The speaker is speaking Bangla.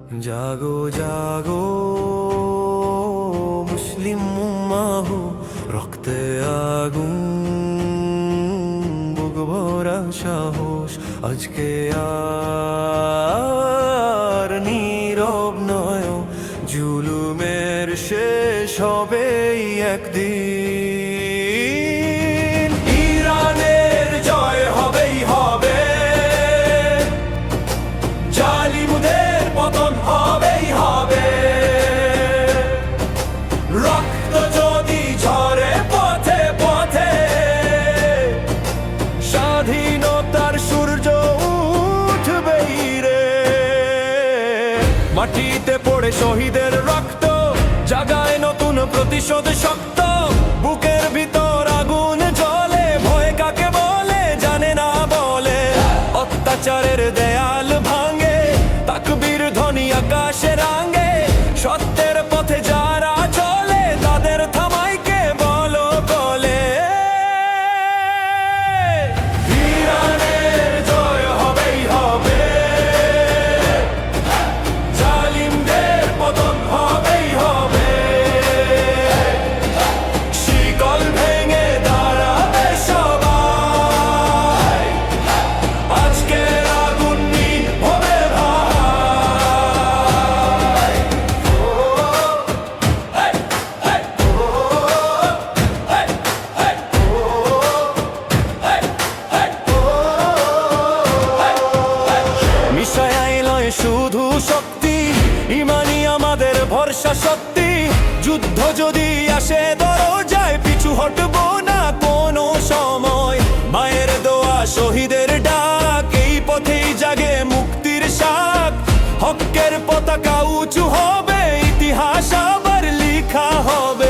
জাগো জাগো মুসলিম উম্মাহ, রক্তে আগুন বুক ভরা সাহস। আজকে আর নীরব নয়, জুলুমের শেষ হবে একদিন। ইরানের জয় হবেই হবে, জালিমদের পতন হবেই হবে। রক্ত যদি ঝরে পথে পথে, স্বাধীনতার সূর্য উঠবেই রে। মাটিতে পড়ে শহীদের রক্ত জাগায় নতুন প্রতিশোধ শক্ত। বুকের ভিতর আগুন জ্বলে, ভয় কাকে বলে জানে না বলে। অত্যাচারের দেয়াল ভাঙে, তাকবীর ধ্বনি আকাশে রাঙে। সত্যের পথে যারা চলে, তাদের থামায় কে বলো বলে। ইরানের জয় হবেই হবে, জালিমদের পতন হবেই হবে। শিকল ভেঙে দাঁড়াবে সবাই, আজকের আগুন নিভবে ভাই। মিশায় লয় শুধু শক্তি, ইমানি আমাদের ভরসা সত্যি। যুদ্ধ যদি আসে দরজায়, পিছু হটবো না কোনো সময়। মায়ের দোয়া শহীদের ডাক, এই পথেই জাগে মুক্তির শাক। হকের পতাকা উঁচু হবে, ইতিহাস আবার লিখা হবে।